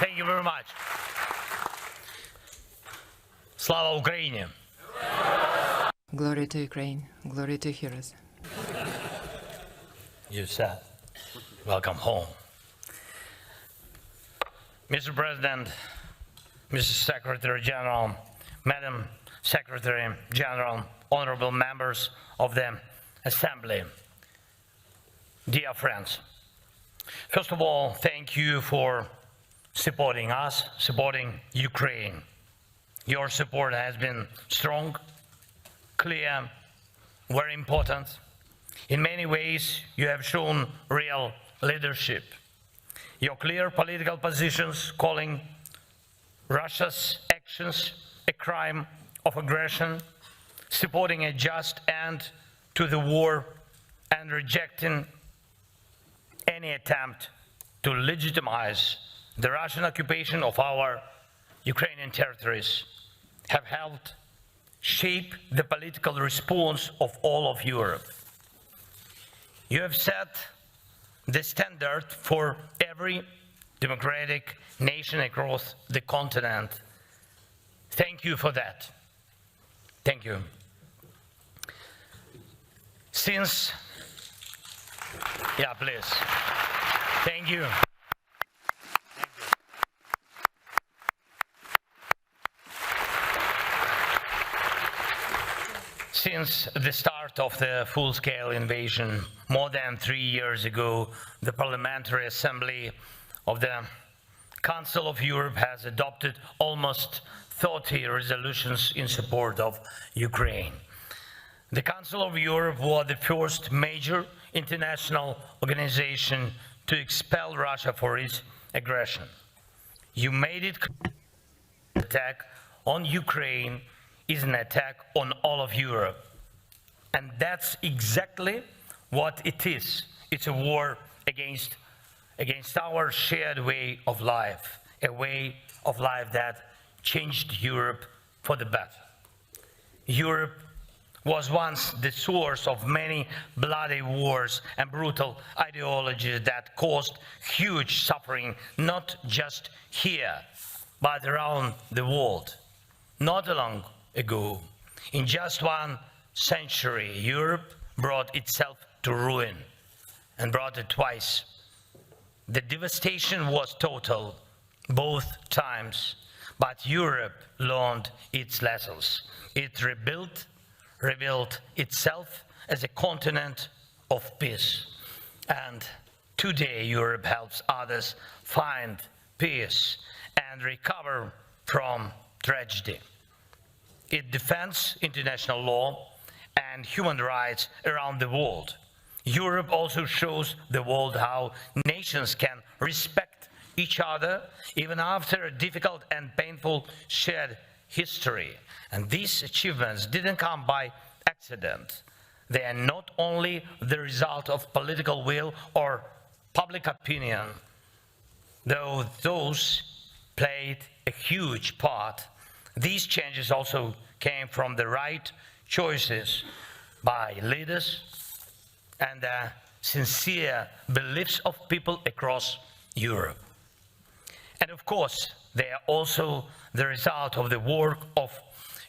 Thank you very much. Slava Ukraini! Glory to Ukraine, glory to heroes. You said, welcome home. Mr. President, Mr. Secretary General, Madam Secretary General, honorable members of the Assembly, dear friends. First of all, thank you for supporting us, supporting Ukraine. Your support has been strong, clear, very important. In many ways, you have shown real leadership. Your clear political positions calling Russia's actions a crime of aggression, supporting a just end to the war, and rejecting any attempt to legitimize the Russian occupation of our Ukrainian territories have helped shape the political response of all of Europe. You have set the standard for every democratic nation across the continent. Thank you for that. Thank you. Since, yeah, please. Thank you. Since the start of the full-scale invasion more than 3 years ago, the Parliamentary Assembly of the Council of Europe has adopted almost 30 resolutions in support of Ukraine. The Council of Europe was the first major international organization to expel Russia for its aggression. You made it clear the attack on Ukraine is an attack on all of Europe. And that's exactly what it is. It's a war against our shared way of life, a way of life that changed Europe for the better. Europe was once the source of many bloody wars and brutal ideologies that caused huge suffering, not just here, but around the world. Not long ago, in just 1 century, Europe brought itself to ruin, and brought it twice. The devastation was total both times, but Europe learned its lessons. It rebuilt itself as a continent of peace. And today Europe helps others find peace and recover from tragedy. It defends international law and human rights around the world. Europe also shows the world how nations can respect each other even after a difficult and painful shared history. And these achievements didn't come by accident. They are not only the result of political will or public opinion, though those played a huge part. These changes also came from the right choices by leaders and the sincere beliefs of people across Europe. And of course, they are also the result of the work of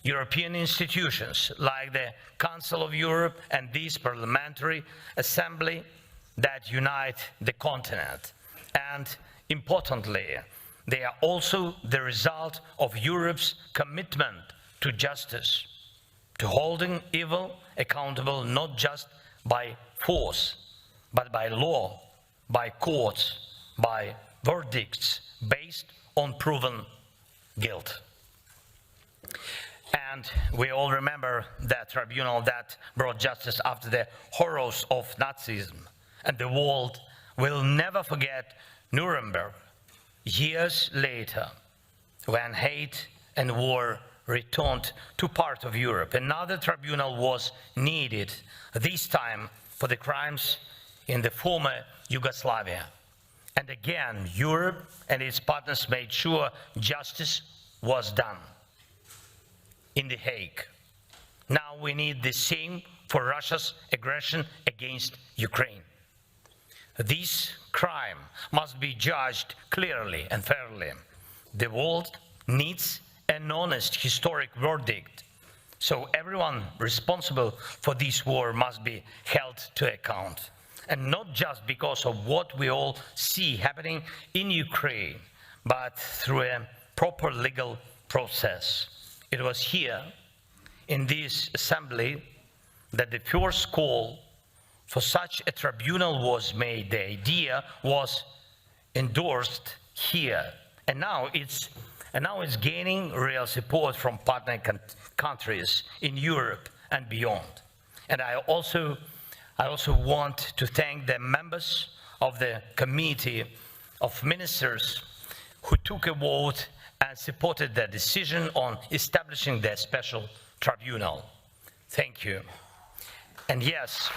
European institutions like the Council of Europe and this Parliamentary Assembly that unite the continent. And importantly, they are also the result of Europe's commitment to justice, to holding evil accountable not just by force, but by law, by courts, by verdicts based on proven guilt. And we all remember that tribunal that brought justice after the horrors of Nazism. And the world will never forget Nuremberg years later, when hate and war returned to part of Europe. Another tribunal was needed, this time for the crimes in the former Yugoslavia. And again, Europe and its partners made sure justice was done in The Hague. Now we need the same for Russia's aggression against Ukraine. This crime must be judged clearly and fairly. The world needs an honest historic verdict, so everyone responsible for this war must be held to account. And not just because of what we all see happening in Ukraine, but through a proper legal process. It was here, in this assembly, that the first call for such a tribunal was made. The idea was endorsed here, and now it's gaining real support from partner countries in Europe and beyond. And I also want to thank the members of the Committee of Ministers who took a vote and supported the decision on establishing the special tribunal. Thank you. And yes,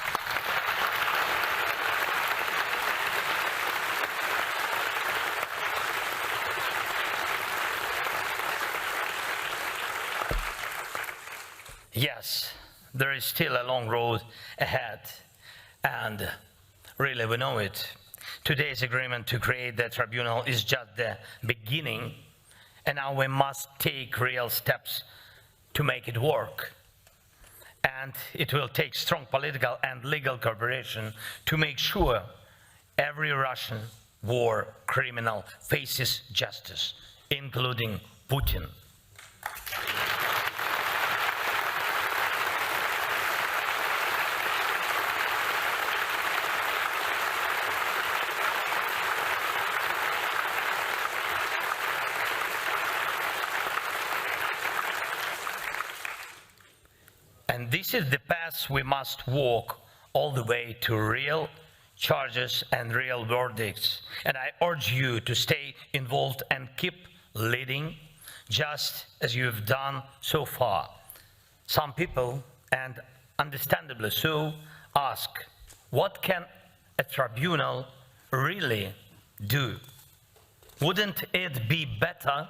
yes, there is still a long road ahead, and really we know it. Today's agreement to create the tribunal is just the beginning, and now we must take real steps to make it work. And it will take strong political and legal cooperation to make sure every Russian war criminal faces justice, including Putin. And this is the path we must walk all the way to real charges and real verdicts. And I urge you to stay involved and keep leading, just as you have done so far. Some people, and understandably so, ask, what can a tribunal really do? Wouldn't it be better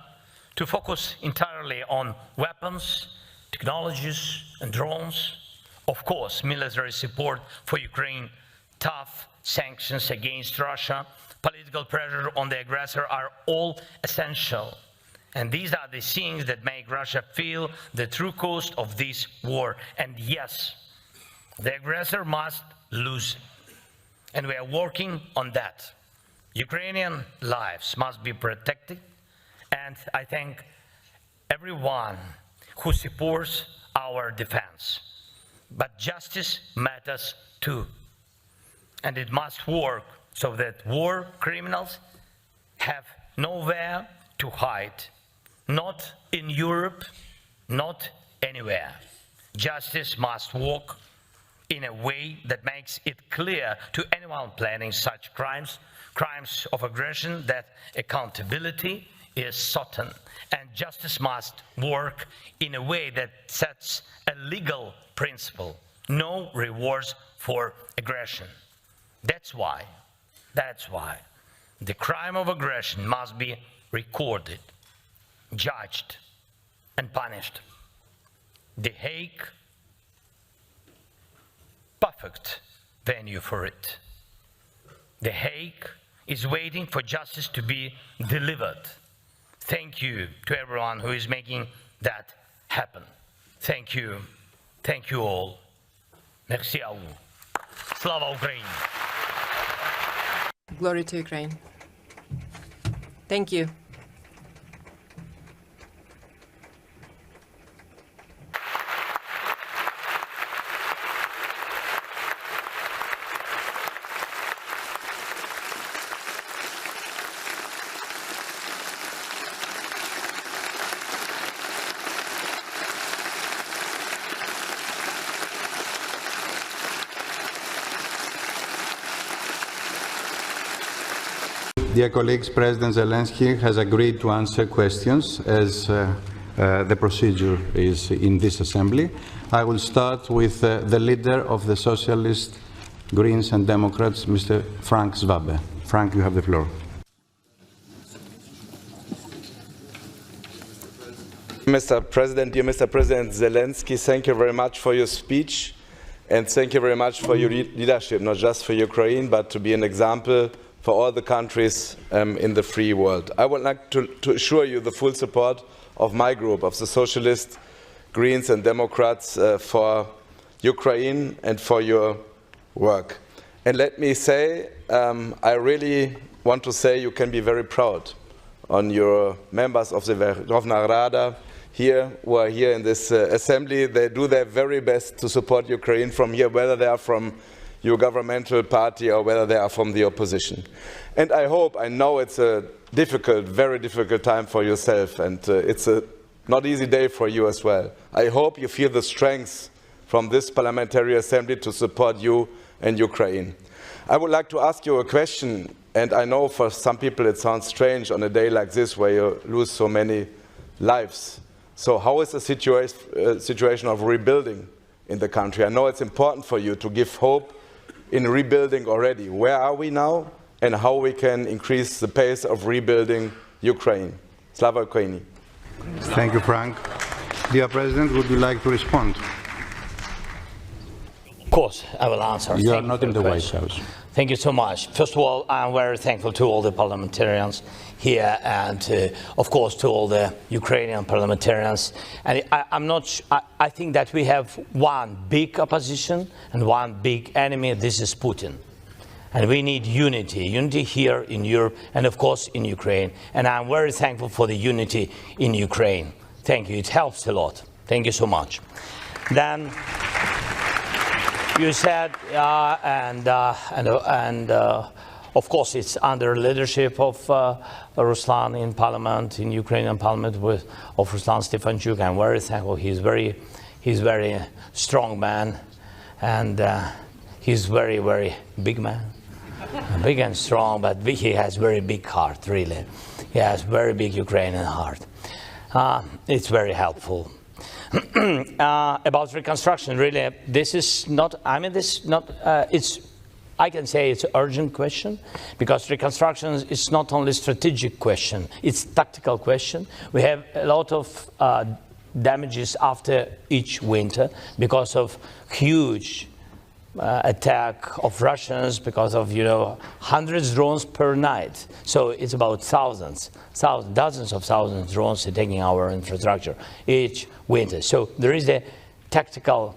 to focus entirely on weapons, technologies and drones? Of course, military support for Ukraine, tough sanctions against Russia, political pressure on the aggressor are all essential. And these are the things that make Russia feel the true cost of this war. And yes, the aggressor must lose. And we are working on that. Ukrainian lives must be protected. And I thank everyone who supports our defense. But justice matters too. And it must work so that war criminals have nowhere to hide. Not in Europe, not anywhere. Justice must work in a way that makes it clear to anyone planning such crimes of aggression, that accountability is certain. And justice must work in a way that sets a legal principle: no rewards for aggression. That's why the crime of aggression must be recorded, judged, and punished. The Hague, perfect venue for it. The Hague is waiting for justice to be delivered. Thank you to everyone who is making that happen. Thank you. Thank you all. Merci à vous. Slava Ukraini. Glory to Ukraine. Thank you. Dear colleagues, President Zelensky has agreed to answer questions as the procedure is in this assembly. I will start with the leader of the Socialists, Greens and Democrats, Mr. Frank Schwabe. Frank, you have the floor. Mr. President, dear Mr. President Zelensky, thank you very much for your speech, and thank you very much for your leadership, not just for Ukraine, but to be an example for all the countries in the free world. I would like to assure you the full support of my group, of the Socialists, Greens and Democrats, for Ukraine and for your work. And let me say, I really want to say you can be very proud on your members of the Verkhovna Rada here, who are here in this assembly. They do their very best to support Ukraine from here, whether they are from your governmental party or whether they are from the opposition. And I hope, I know it's a difficult, very difficult time for yourself, and it's a not easy day for you as well. I hope you feel the strength from this parliamentary assembly to support you and Ukraine. I would like to ask you a question, and I know for some people it sounds strange on a day like this where you lose so many lives. So how is the situation of rebuilding in the country? I know it's important for you to give hope in rebuilding already. Where are we now, and how we can increase the pace of rebuilding Ukraine? Slava Ukraini. Thank you, Frank. Dear President, would you like to respond? Of course, I will answer. You are Thank not for in the White question. House. Thank you so much. First of all, I'm very thankful to all the parliamentarians here and, of course, to all the Ukrainian parliamentarians. And I think that we have one big opposition and one big enemy. This is Putin. And we need unity here in Europe and, of course, in Ukraine. And I'm very thankful for the unity in Ukraine. Thank you. It helps a lot. Thank you so much. Then you said, of course, it's under leadership of Ruslan in Parliament, in Ukrainian Parliament, of Ruslan Stefanchuk. I'm very thankful. He's very strong man, and he's very big man. Big and strong, but he has very big heart, really. He has very big Ukrainian heart. It's very helpful. About reconstruction, really, this is not, I can say it's an urgent question, because reconstruction is not only a strategic question, it's a tactical question. We have a lot of damages after each winter because of huge attack of Russians, because of, hundreds of drones per night. So it's about dozens of thousands of drones attacking our infrastructure each winter. So there is a tactical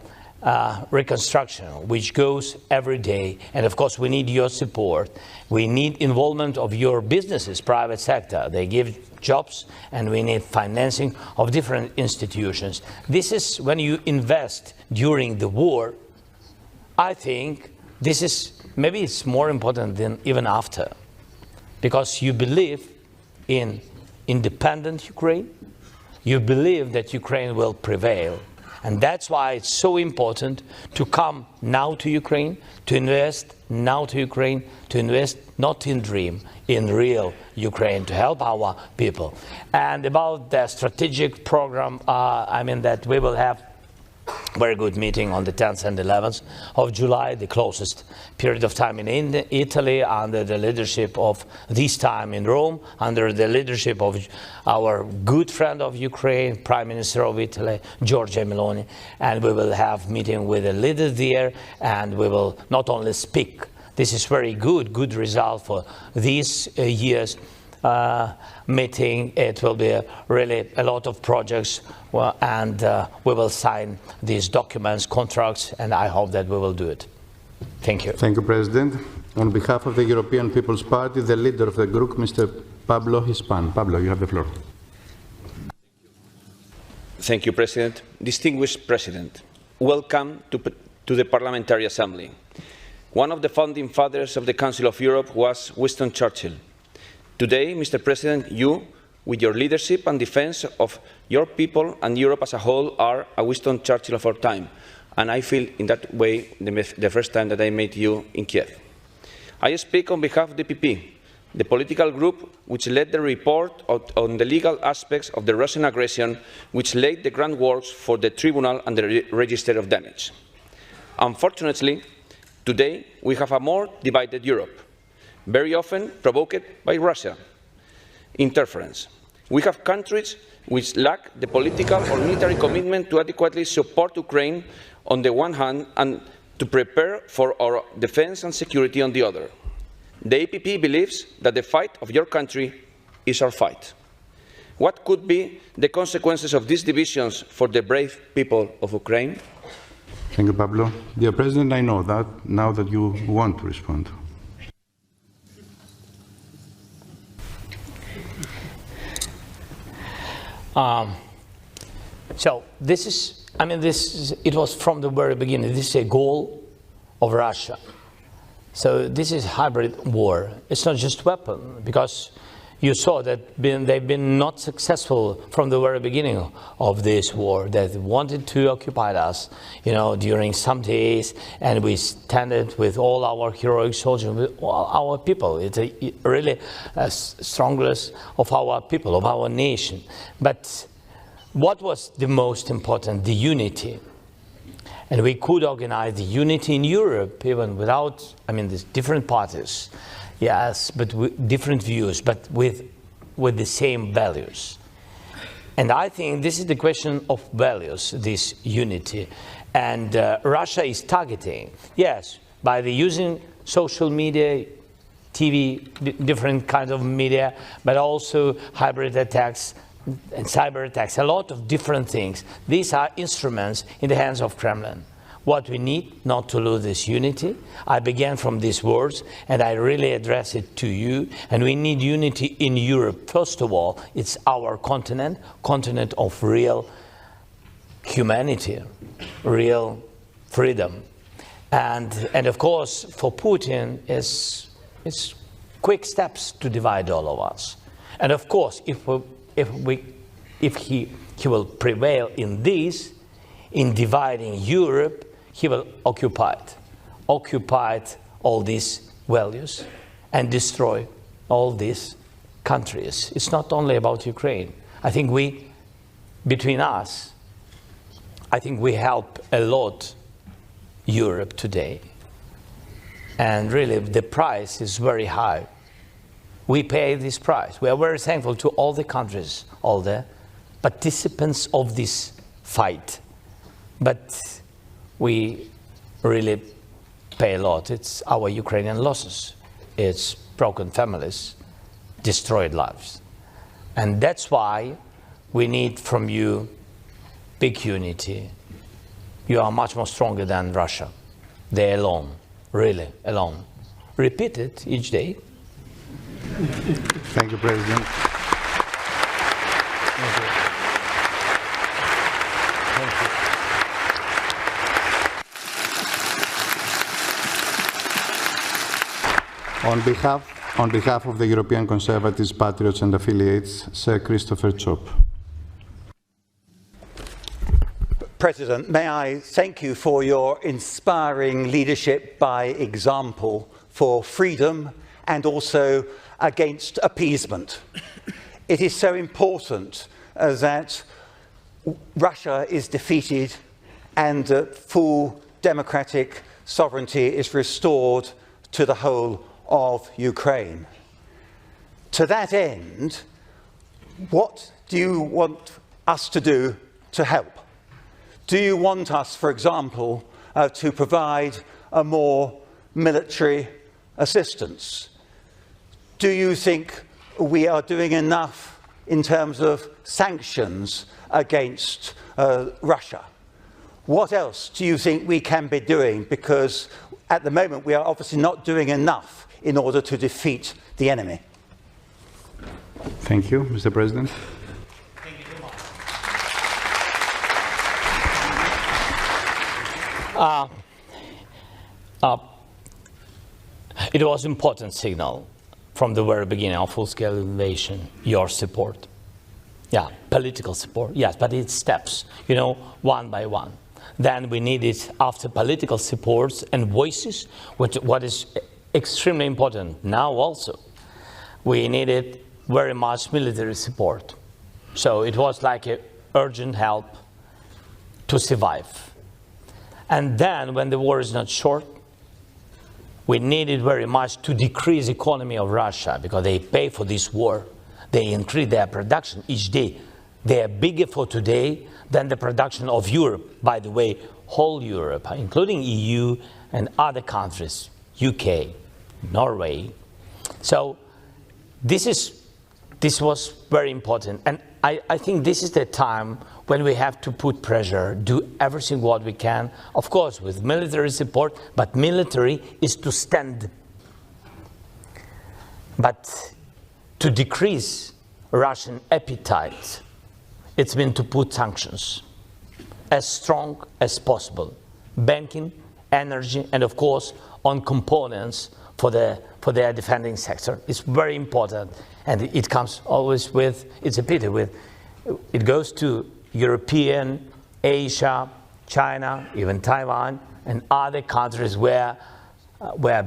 reconstruction which goes every day. And of course, we need your support. We need involvement of your businesses, private sector. They give jobs, and we need financing of different institutions. This is when you invest during the war. I think this is, maybe it's more important than even after, because you believe in independent Ukraine, you believe that Ukraine will prevail, and that's why it's so important to come now to Ukraine, to invest now to Ukraine, to invest not in dream, in real Ukraine, to help our people. And about the strategic program, that we will have very good meeting on the 10th and 11th of July, the closest period of time in Italy, under the leadership of, this time in Rome, under the leadership of our good friend of Ukraine, Prime Minister of Italy, Giorgia Meloni. And we will have meeting with the leaders there, and we will not only speak. This is very good result for these years. Meeting. It will be really a lot of projects, and we will sign these documents, contracts, and I hope that we will do it. Thank you. Thank you, President. On behalf of the European People's Party, the leader of the group, Mr. Pablo Hispan. Pablo, you have the floor. Thank you, President. Distinguished President, welcome to the Parliamentary Assembly. One of the founding fathers of the Council of Europe was Winston Churchill. Today, Mr. President, you, with your leadership and defense of your people and Europe as a whole, are a Winston Churchill of our time. And I feel in that way the first time that I met you in Kiev. I speak on behalf of the PP, the political group which led the report on the legal aspects of the Russian aggression, which laid the groundwork for the Tribunal and the Register of Damage. Unfortunately, today we have a more divided Europe, very often provoked by Russia interference. We have countries which lack the political or military commitment to adequately support Ukraine on the one hand and to prepare for our defense and security on the other. The EPP believes that the fight of your country is our fight. What could be the consequences of these divisions for the brave people of Ukraine? Thank you, Pablo. Dear President, I know that now that you want to respond. So this is, it was from the very beginning, this is a goal of Russia. So this is hybrid war. It's not just weapon, because you saw that they've been not successful from the very beginning of this war. They wanted to occupy us, during some days, and we stand with all our heroic soldiers, with all our people. It's really a strongest of our people, of our nation. But what was the most important? The unity. And we could organize the unity in Europe, even without, there's different parties, yes, but with different views, but with the same values. And I think this is the question of values, this unity. And Russia is targeting, yes, by the using social media, TV, different kinds of media, but also hybrid attacks, and cyber attacks, a lot of different things. These are instruments in the hands of Kremlin. What we need not to lose this unity. I began from these words, and I really address it to you. And we need unity in Europe. First of all, it's our continent of real humanity, real freedom. And of course, for Putin, it's quick steps to divide all of us. And of course, if he will prevail in this, in dividing Europe, he will occupy all these values and destroy all these countries. It's not only about Ukraine. I think between us, I think we help a lot Europe today. And really, the price is very high. We pay this price. We are very thankful to all the countries, all the participants of this fight. But we really pay a lot. It's our Ukrainian losses. It's broken families, destroyed lives. And that's why we need from you big unity. You are much more stronger than Russia. They're alone, really alone. Repeat it each day. Thank you, President. Thank you. On behalf of the European Conservatives, Patriots and Affiliates, Sir Christopher Chop. President, may I thank you for your inspiring leadership by example for freedom and also against appeasement. It is so important that Russia is defeated and that full democratic sovereignty is restored to the whole of Ukraine. To that end, what do you want us to do to help? Do you want us, for example, to provide a more military assistance? Do you think we are doing enough in terms of sanctions against Russia? What else do you think we can be doing? Because at the moment we are obviously not doing enough in order to defeat the enemy. Thank you, Mr. President. Thank you so much. It was an important signal from the very beginning of full-scale invasion, your support. Yeah, political support, yes, but it's steps, one by one. Then we needed, after political supports and voices, what is extremely important now also, we needed very much military support. So it was like an urgent help to survive. And then when the war is not short, we needed very much to decrease the economy of Russia because they pay for this war. They increase their production each day. They are bigger for today than the production of Europe. By the way, whole Europe, including EU and other countries, UK, Norway, So this was very important. And I think this is the time when we have to put pressure, do everything what we can, of course, with military support, but military is to stand. But to decrease Russian appetite, it's been to put sanctions as strong as possible. Banking, energy, and of course, on components for their defending sector. It's very important. And it comes always with, it's a pity, it goes to European, Asia, China, even Taiwan, and other countries where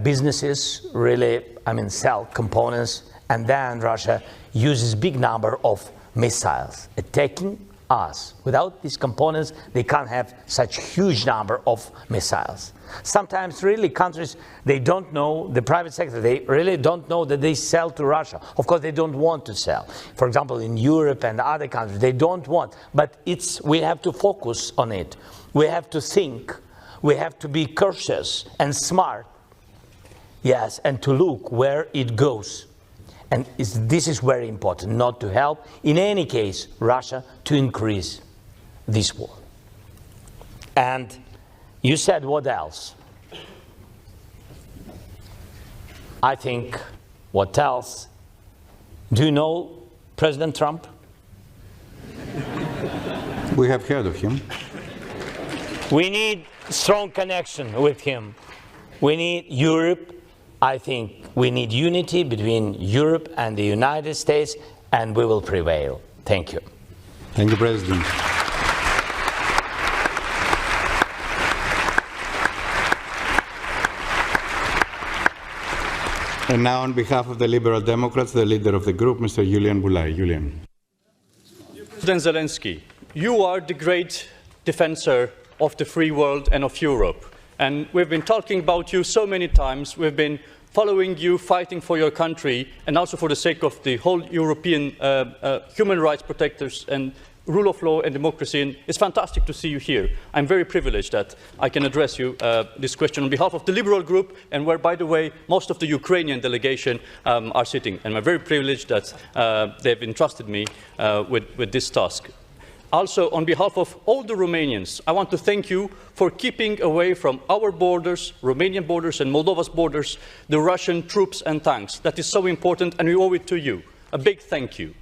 businesses really, sell components, and then Russia uses big number of missiles attacking us. Without these components, they can't have such huge number of missiles. Sometimes really countries, they don't know, the private sector, they really don't know that they sell to Russia. Of course, they don't want to sell. For example, in Europe and other countries, they don't want, but we have to focus on it. We have to think, we have to be cautious and smart, yes, and to look where it goes. And this is very important, not to help, in any case, Russia to increase this war. And you said what else? I think what else? Do you know President Trump? We have heard of him. We need strong connection with him. We need Europe. I think we need unity between Europe and the United States, and we will prevail. Thank you. Thank you, President. And now, on behalf of the Liberal Democrats, the leader of the group, Mr. Julian Boulay. Julian. President Zelensky, you are the great defender of the free world and of Europe. And we've been talking about you so many times. We've been following you, fighting for your country, and also for the sake of the whole European human rights protectors and rule of law and democracy. And it's fantastic to see you here. I'm very privileged that I can address you this question on behalf of the Liberal Group, and where, by the way, most of the Ukrainian delegation are sitting. And I'm very privileged that they've entrusted me with this task. Also, on behalf of all the Romanians, I want to thank you for keeping away from our borders, Romanian borders and Moldova's borders, the Russian troops and tanks. That is so important, and we owe it to you. A big thank you.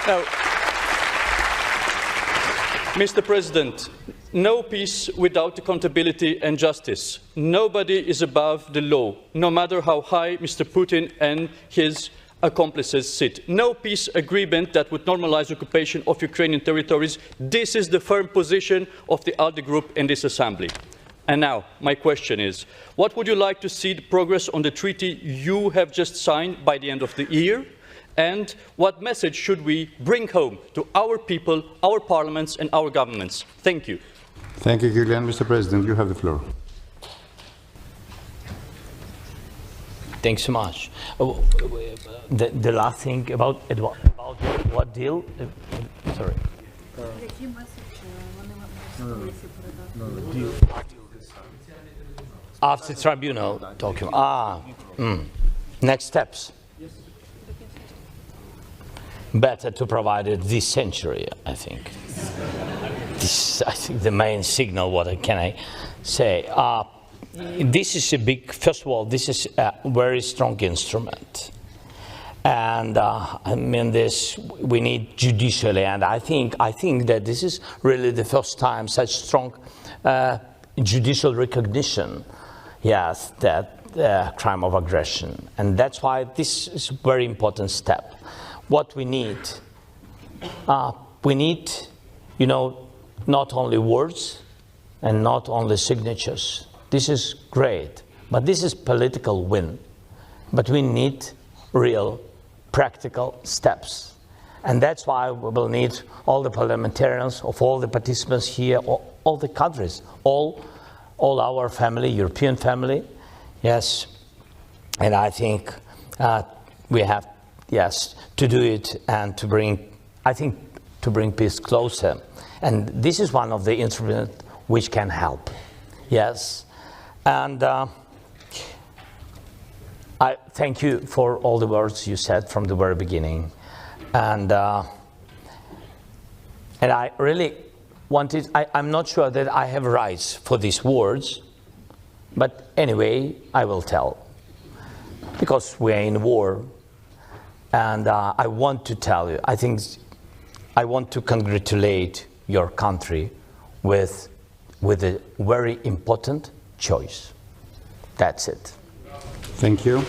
Now, Mr. President, no peace without accountability and justice. Nobody is above the law, no matter how high Mr. Putin and his accomplices sit. No peace agreement that would normalize occupation of Ukrainian territories. This is the firm position of the ALDE Group in this Assembly. And now, my question is, what would you like to see the progress on the treaty you have just signed by the end of the year? And what message should we bring home to our people, our parliaments and our governments? Thank you. Thank you, Julian. Mr. President, you have the floor. Thanks so much. The last thing about what deal? Sorry. After tribunal document. Next steps. Better to provide it this century, I think. This, I think, the main signal. What can I say? This is a big. First of all, this is a very strong instrument, and I mean this. We need judicially, and I think that this is really the first time such strong judicial recognition. Yes, that crime of aggression, and that's why this is a very important step. What we need, you know, not only words and not only signatures. This is great, but this is political win. But we need real practical steps. And that's why we will need all the parliamentarians of all the participants here, all the countries, all our family, European family, yes. And I think we have, yes, to do it and to bring, I think, to bring peace closer. And this is one of the instruments which can help. Yes, and I thank you for all the words you said from the very beginning, and I really wanted. I'm not sure that I have rights for these words, but anyway, I will tell, because we are in war, and I want to tell you. I want to congratulate your country with a very important choice. That's it. Thank you.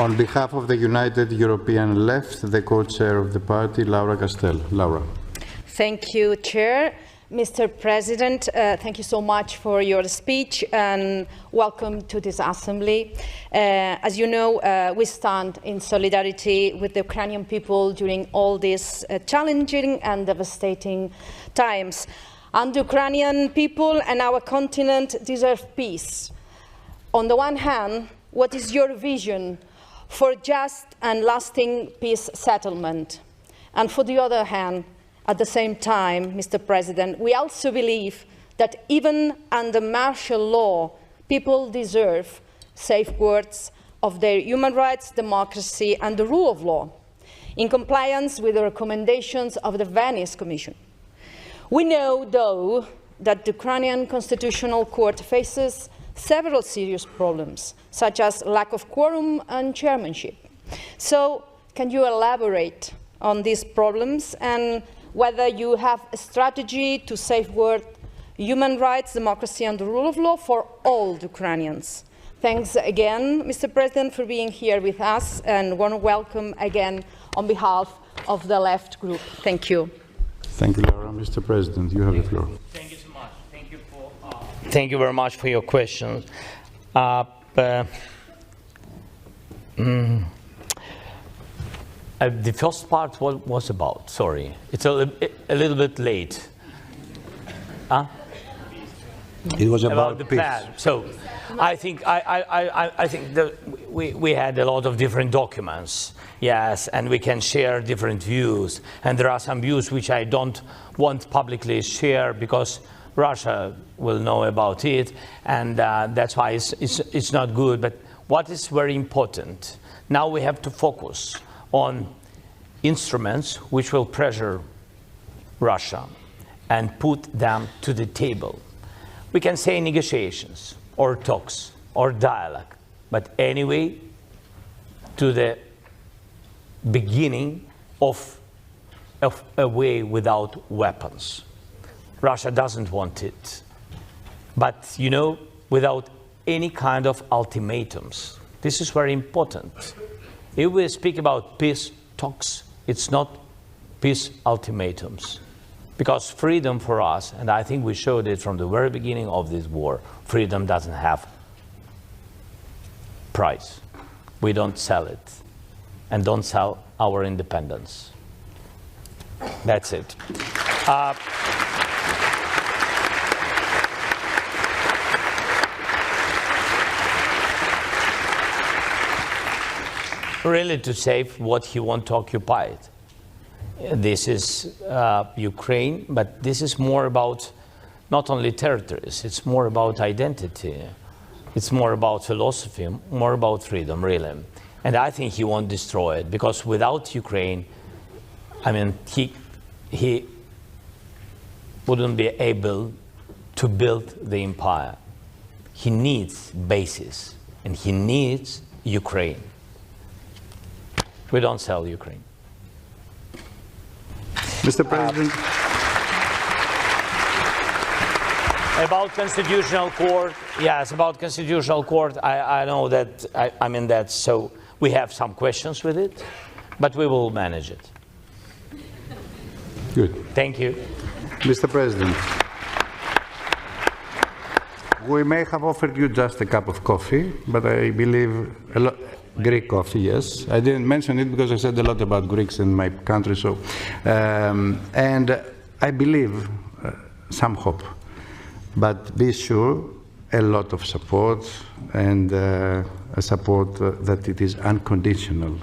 On behalf of the United European Left, the co-chair of the party, Laura Castel. Laura. Thank you, Chair. Mr. President, thank you so much for your speech and welcome to this Assembly. As you know, we stand in solidarity with the Ukrainian people during all these challenging and devastating times. And the Ukrainian people and our continent deserve peace. On the one hand, what is your vision for just and lasting peace settlement? And for the other hand, at the same time, Mr. President, we also believe that even under martial law, people deserve safeguards of their human rights, democracy, and the rule of law, in compliance with the recommendations of the Venice Commission. We know, though, that the Ukrainian Constitutional Court faces several serious problems, such as lack of quorum and chairmanship. So, can you elaborate on these problems and whether you have a strategy to safeguard human rights, democracy, and the rule of law for all Ukrainians? Thanks again, Mr. President, for being here with us, and warm welcome again on behalf of the Left Group. Thank you. Thank you, Laura. Mr. President, you have the floor. Thank you so much. Thank you very much for your questions. The first part was about, sorry, it's a little bit late. Huh? It was about the peace. plan. So I think that we had a lot of different documents, yes, and we can share different views. And there are some views which I don't want publicly share because Russia will know about it, and that's why it's not good. But what is very important, now we have to focus on instruments which will pressure Russia and put them to the table. We can say negotiations or talks or dialogue, but anyway, to the beginning of a way without weapons. Russia doesn't want it, but you know, without any kind of ultimatums. This is very important. If we speak about peace talks, it's not peace ultimatums. Because freedom for us, and I think we showed it from the very beginning of this war, freedom doesn't have price. We don't sell it, and don't sell our independence. That's it. Really to save what he wants to occupy it. This is Ukraine, but this is more about not only territories, it's more about identity, it's more about philosophy, more about freedom, really. And I think he won't destroy it, because without Ukraine, I mean, he wouldn't be able to build the empire. He needs bases, and he needs Ukraine. We don't sell Ukraine. Mr. President. About Constitutional Court, yes, about Constitutional Court, I know that, I mean that, so we have some questions with it, but we will manage it. Good. Thank you. Mr. President, we may have offered you just a cup of coffee, but I believe a lot. Greek coffee, yes. I didn't mention it because I said a lot about Greeks in my country, so. And I believe some hope, but be sure a lot of support, and a support that it is unconditional.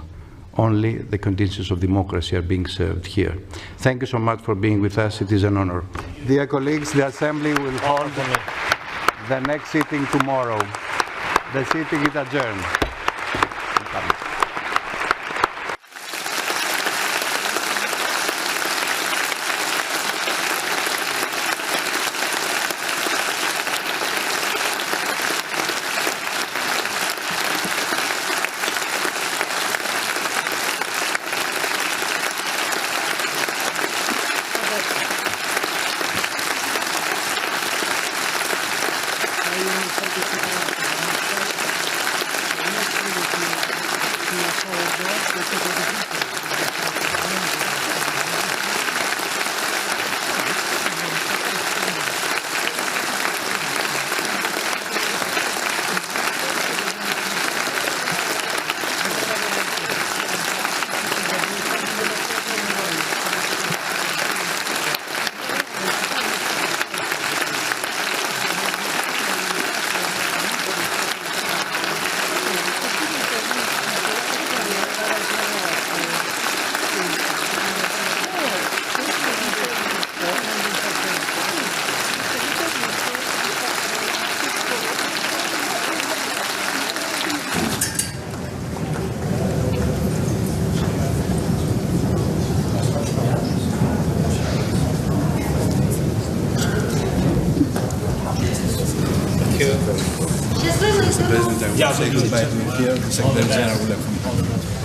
Only the conditions of democracy are being served here. Thank you so much for being with us. It is an honor. Dear colleagues, the Assembly will hold the next sitting tomorrow. The sitting is adjourned.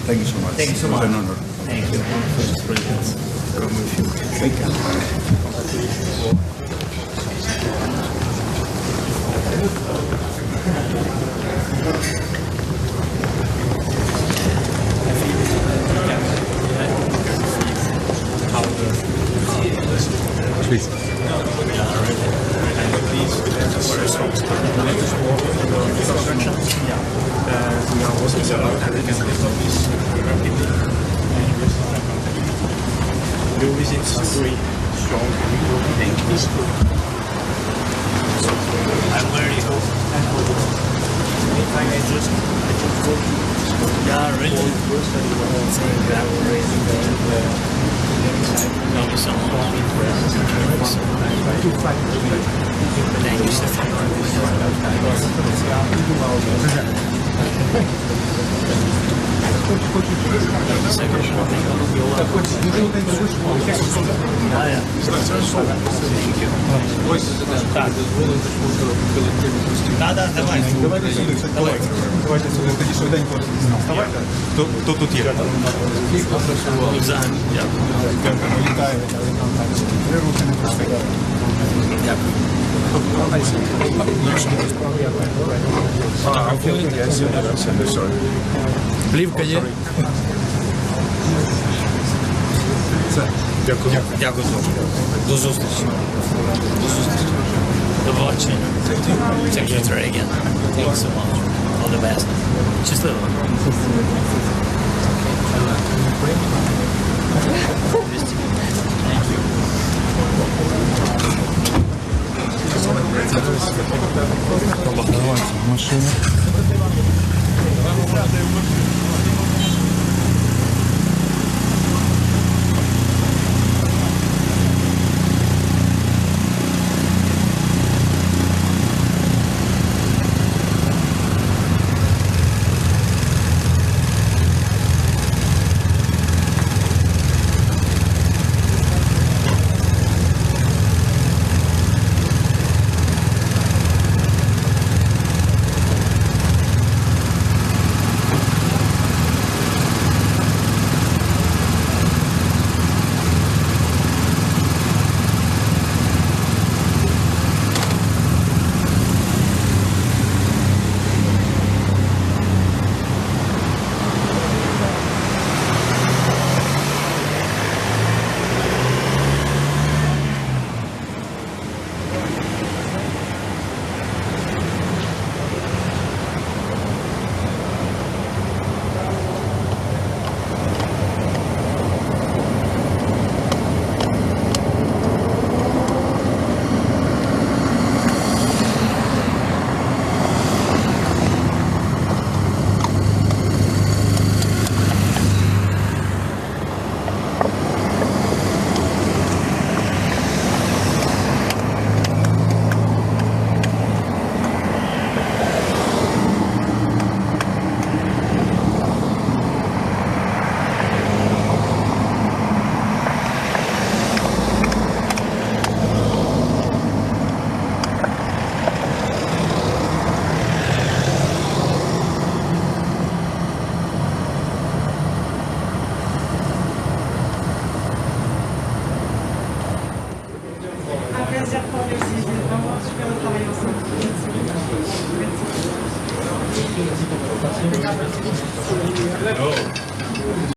Thank you so much. Thank you so much. It was an honor. Thank you. Come with you. Thank you. Please. Your visits very strong. Thank you. I'm very good. If I may just yeah, really. Thank you so much. Thank you, Stefan. Давайте сюди тоді швиденько. Хто тут є? Вітаю. Три руки не пустить. Дякую. Плівка є? Дякую. Дякую. До зустрічі. До зустрічі. До побачення. Secretary again. Thank you so much. All the best. Щасливо. Машина. No.